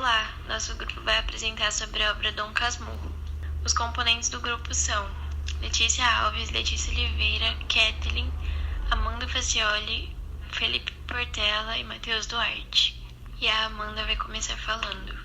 Olá, nosso grupo vai apresentar sobre a obra Dom Casmurro. Os componentes do grupo são Letícia Alves, Letícia Oliveira, Kathleen, Amanda Facioli, Felipe Portela e Matheus Duarte. E a Amanda vai começar falando.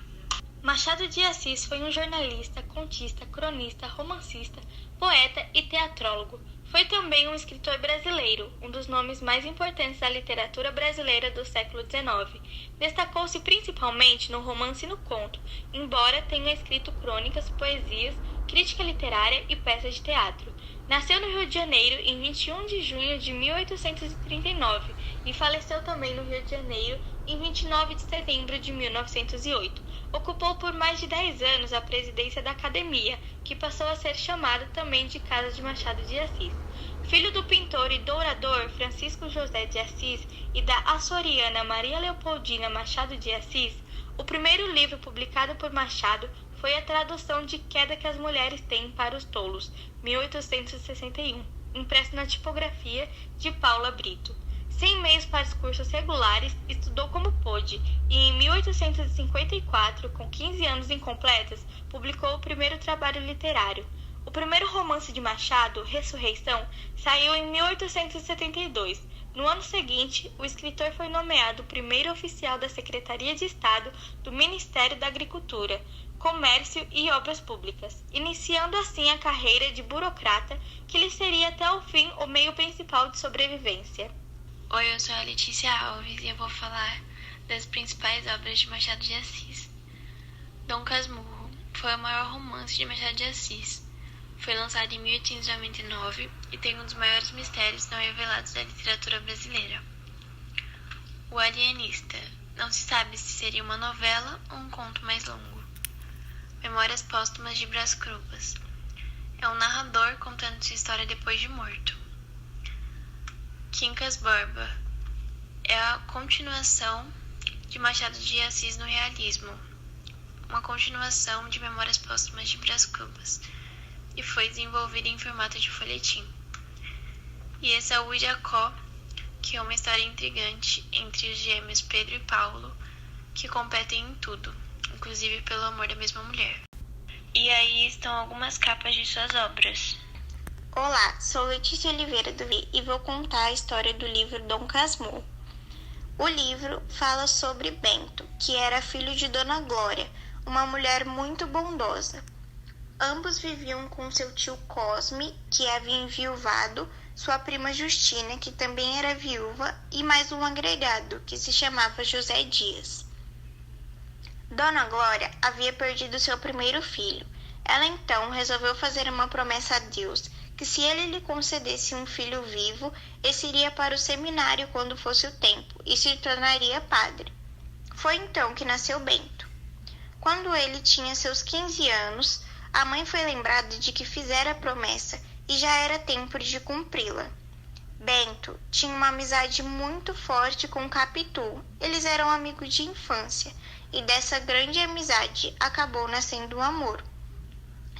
Machado de Assis foi um jornalista, contista, cronista, romancista, poeta e teatrólogo. Foi também um escritor brasileiro, um dos nomes mais importantes da literatura brasileira do século XIX. Destacou-se principalmente no romance e no conto, embora tenha escrito crônicas, poesias, crítica literária e peças de teatro. Nasceu no Rio de Janeiro em 21 de junho de 1839 e faleceu também no Rio de Janeiro em 29 de setembro de 1908. Ocupou por mais de 10 anos a presidência da Academia, que passou a ser chamada também de Casa de Machado de Assis. Filho do pintor e dourador Francisco José de Assis e da açoriana Maria Leopoldina Machado de Assis, o primeiro livro publicado por Machado foi a tradução de Queda que as Mulheres Têm para os Tolos, 1861, impresso na tipografia de Paula Brito. Sem meios para os cursos regulares, estudou como pôde e em 1854, com 15 anos incompletos, publicou o primeiro trabalho literário. O primeiro romance de Machado, Ressurreição, saiu em 1872. No ano seguinte, o escritor foi nomeado primeiro oficial da Secretaria de Estado do Ministério da Agricultura, Comércio e Obras Públicas, iniciando assim a carreira de burocrata que lhe seria até o fim o meio principal de sobrevivência. Oi, eu sou a Letícia Alves e eu vou falar das principais obras de Machado de Assis. Dom Casmurro foi o maior romance de Machado de Assis. Foi lançado em 1899 e tem um dos maiores mistérios não revelados da literatura brasileira. O Alienista. Não se sabe se seria uma novela ou um conto mais longo. Memórias Póstumas de Brás Cubas. É um narrador contando sua história depois de morto. Quincas Borba. É a continuação de Machado de Assis no realismo. Uma continuação de Memórias Póstumas de Brás Cubas. E foi desenvolvida em formato de folhetim. E Esaú e Jacó, que é uma história intrigante entre os gêmeos Pedro e Paulo, que competem em tudo, inclusive pelo amor da mesma mulher. E aí estão algumas capas de suas obras. Olá, sou Letícia Oliveira e vou contar a história do livro Dom Casmurro. O livro fala sobre Bento, que era filho de Dona Glória, uma mulher muito bondosa. Ambos viviam com seu tio Cosme, que havia enviuvado, sua prima Justina, que também era viúva, e mais um agregado, que se chamava José Dias. Dona Glória havia perdido seu primeiro filho. Ela então resolveu fazer uma promessa a Deus, que se ele lhe concedesse um filho vivo, esse iria para o seminário quando fosse o tempo, e se tornaria padre. Foi então que nasceu Bento. Quando ele tinha seus 15 anos, a mãe foi lembrada de que fizera a promessa e já era tempo de cumpri-la. Bento tinha uma amizade muito forte com Capitu. Eles eram amigos de infância e dessa grande amizade acabou nascendo um amor.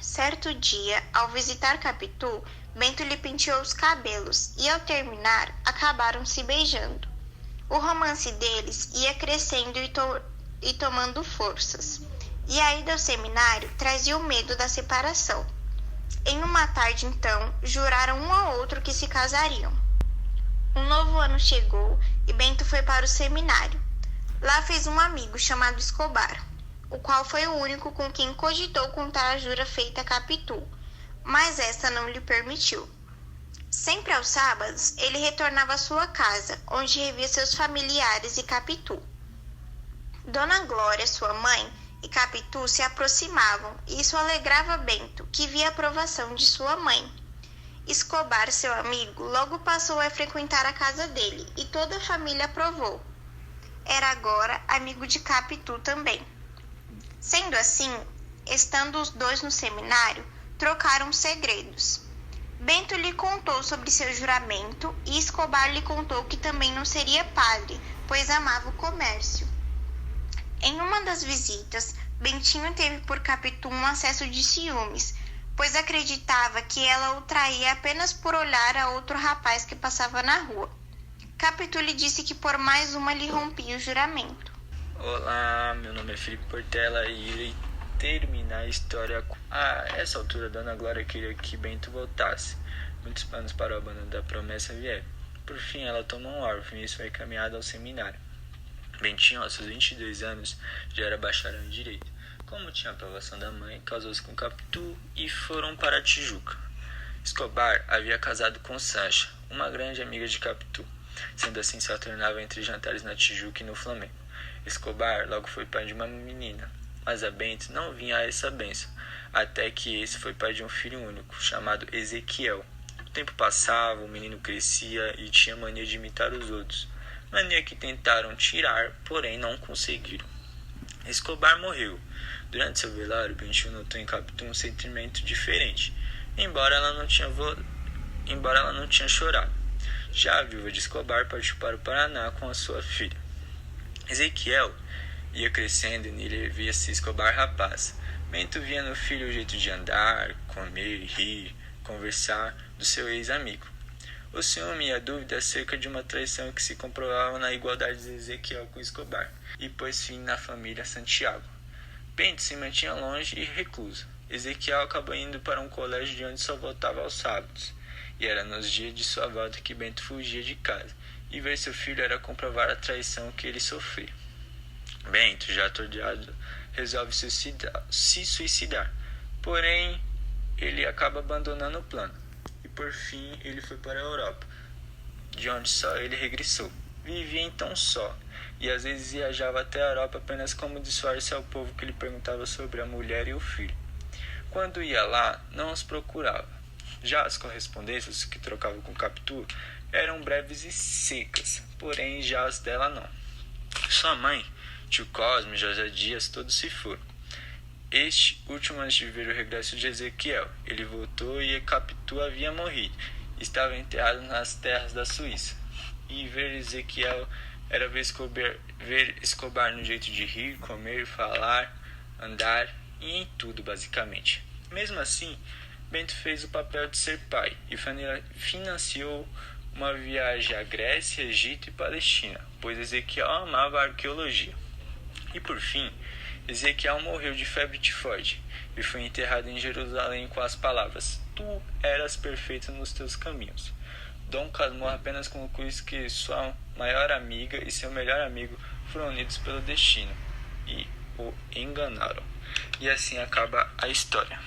Certo dia, ao visitar Capitu, Bento lhe penteou os cabelos e, ao terminar, acabaram se beijando. O romance deles ia crescendo e tomando forças. E a ida ao seminário trazia o medo da separação. Em uma tarde, então, juraram um ao outro que se casariam. Um novo ano chegou e Bento foi para o seminário. Lá fez um amigo chamado Escobar, o qual foi o único com quem cogitou contar a jura feita a Capitu, mas esta não lhe permitiu. Sempre aos sábados, ele retornava à sua casa, onde revia seus familiares e Capitu. Dona Glória, sua mãe, e Capitu se aproximavam, e isso alegrava Bento, que via a aprovação de sua mãe. Escobar, seu amigo, logo passou a frequentar a casa dele, e toda a família aprovou. Era agora amigo de Capitu também. Sendo assim, estando os dois no seminário, trocaram segredos. Bento lhe contou sobre seu juramento, e Escobar lhe contou que também não seria padre, pois amava o comércio. Em uma das visitas, Bentinho teve por Capitu um acesso de ciúmes, pois acreditava que ela o traía apenas por olhar a outro rapaz que passava na rua. Capitu lhe disse que por mais uma lhe rompia o juramento. Olá, meu nome é Felipe Portela e irei terminar a história. A essa altura, Dona Glória queria que Bento voltasse. Muitos planos para o abandono da promessa vieram. Por fim, ela tomou um órfão e foi encaminhada ao seminário. Bentinho, aos seus 22 anos, já era bacharel em Direito. Como tinha a aprovação da mãe, casou-se com Capitu e foram para a Tijuca. Escobar havia casado com Sancha, uma grande amiga de Capitu. Sendo assim, se alternava entre jantares na Tijuca e no Flamengo. Escobar logo foi pai de uma menina, mas a Bento não vinha a essa bênção, até que esse foi pai de um filho único, chamado Ezequiel. O tempo passava, o menino crescia e tinha mania de imitar os outros, mania que tentaram tirar, porém não conseguiram. Escobar morreu. Durante seu velório, Bentinho notou em Capitu um sentimento diferente, embora ela não tinha chorado. Já a viúva de Escobar partiu para o Paraná com a sua filha. Ezequiel ia crescendo e nele via-se Escobar rapaz. Bento via no filho o jeito de andar, comer, rir, conversar do seu ex-amigo. O ciúme e a dúvida acerca de uma traição que se comprovava na igualdade de Ezequiel com Escobar e pôs fim na família Santiago. Bento se mantinha longe e recluso. Ezequiel acabou indo para um colégio de onde só voltava aos sábados, e era nos dias de sua volta que Bento fugia de casa, e ver seu filho era comprovar a traição que ele sofria. Bento, já atordoado, resolve se suicidar, porém ele acaba abandonando o plano, e por fim ele foi para a Europa, de onde só ele regressou. Vivia então só, e às vezes viajava até a Europa apenas como disfarce ao povo que lhe perguntava sobre a mulher e o filho. Quando ia lá, não os procurava. Já as correspondências que trocava com Capitu eram breves e secas, porém já as dela não. Sua mãe, tio Cosme e José Dias todos se foram. Este último antes de ver o regresso de Ezequiel. Ele voltou e Capitu havia morrido. Estava enterrado nas terras da Suíça. E ver Ezequiel era ver Escobar no jeito de rir, comer, falar, andar e em tudo basicamente. Mesmo assim, Bento fez o papel de ser pai e financiou uma viagem à Grécia, Egito e Palestina, pois Ezequiel amava a arqueologia. E por fim, Ezequiel morreu de febre tifoide e foi enterrado em Jerusalém com as palavras: "Tu eras perfeito nos teus caminhos." Dom Casmurro apenas conclui que sua maior amiga e seu melhor amigo foram unidos pelo destino e o enganaram. E assim acaba a história.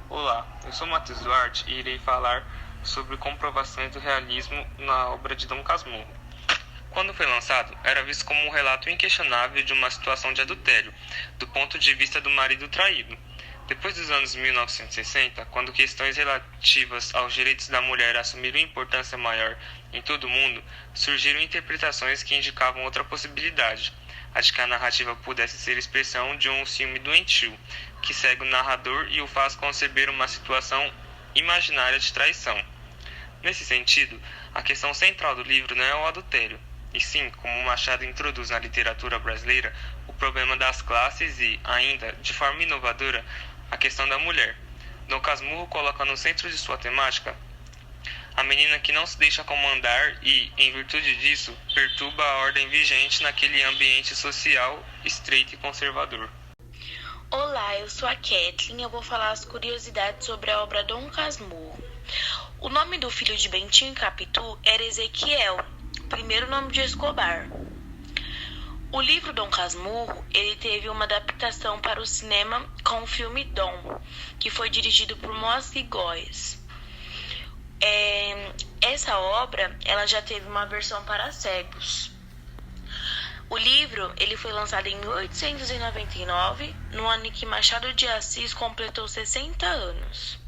Olá, eu sou Matheus Duarte e irei falar sobre comprovações do realismo na obra de Dom Casmurro. Quando foi lançado, era visto como um relato inquestionável de uma situação de adultério, do ponto de vista do marido traído. Depois dos anos 1960, quando questões relativas aos direitos da mulher assumiram importância maior em todo o mundo, surgiram interpretações que indicavam outra possibilidade, a de que a narrativa pudesse ser expressão de um ciúme doentio, que segue o narrador e o faz conceber uma situação imaginária de traição. Nesse sentido, a questão central do livro não é o adultério, e sim, como Machado introduz na literatura brasileira, o problema das classes e, ainda, de forma inovadora, a questão da mulher. Dom Casmurro coloca no centro de sua temática a menina que não se deixa comandar e, em virtude disso, perturba a ordem vigente naquele ambiente social estreito e conservador. Olá, eu sou a Kathleen e eu vou falar as curiosidades sobre a obra Dom Casmurro. O nome do filho de Bentinho e Capitu era Ezequiel, primeiro nome de Escobar. O livro Dom Casmurro, ele teve uma adaptação para o cinema com o filme Dom, que foi dirigido por Moacir Góes. Essa obra, ela já teve uma versão para cegos. O livro, ele foi lançado em 1899, no ano em que Machado de Assis completou 60 anos.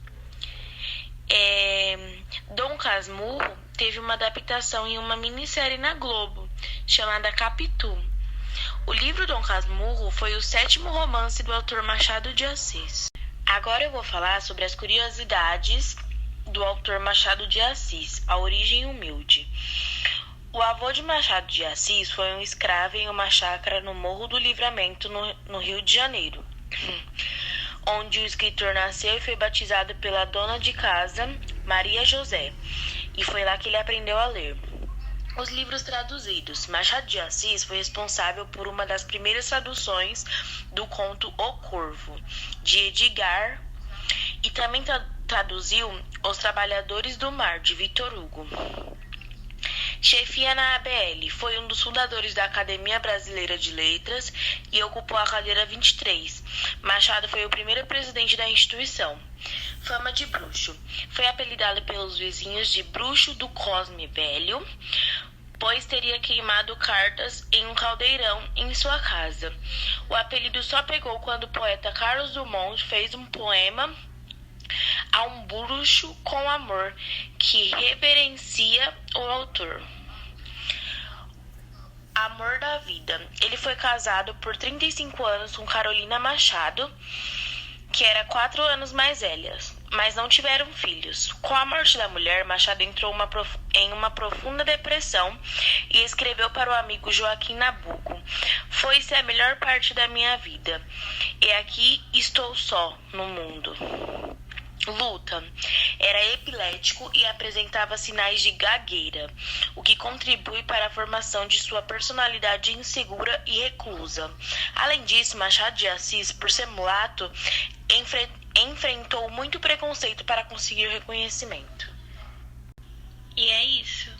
Dom Casmurro teve uma adaptação em uma minissérie na Globo, chamada Capitu. O livro Dom Casmurro foi o 7º romance do autor Machado de Assis. Agora eu vou falar sobre as curiosidades do autor Machado de Assis, A Origem Humilde. O avô de Machado de Assis foi um escravo em uma chácara no Morro do Livramento, no Rio de Janeiro, onde o escritor nasceu e foi batizado pela dona de casa, Maria José, e foi lá que ele aprendeu a ler. Os livros traduzidos. Machado de Assis foi responsável por uma das primeiras traduções do conto O Corvo, de Edgar, e também traduziu Os Trabalhadores do Mar, de Victor Hugo. Chefia na ABL, foi um dos fundadores da Academia Brasileira de Letras e ocupou a cadeira 23. Machado foi o primeiro presidente da instituição. Fama de bruxo. Foi apelidado pelos vizinhos de Bruxo do Cosme Velho, pois teria queimado cartas em um caldeirão em sua casa. O apelido só pegou quando o poeta Carlos Drummond fez um poema a um bruxo com amor, que reverencia o autor. Amor da vida. Ele foi casado por 35 anos com Carolina Machado, que era 4 anos mais velha, mas não tiveram filhos. Com a morte da mulher, Machado entrou em uma profunda depressão e escreveu para o amigo Joaquim Nabuco: "Foi-se a melhor parte da minha vida, e aqui estou só no mundo." Luta. Era epilético e apresentava sinais de gagueira, o que contribui para a formação de sua personalidade insegura e reclusa. Além disso, Machado de Assis, por ser mulato, enfrentou muito preconceito para conseguir reconhecimento. E é isso.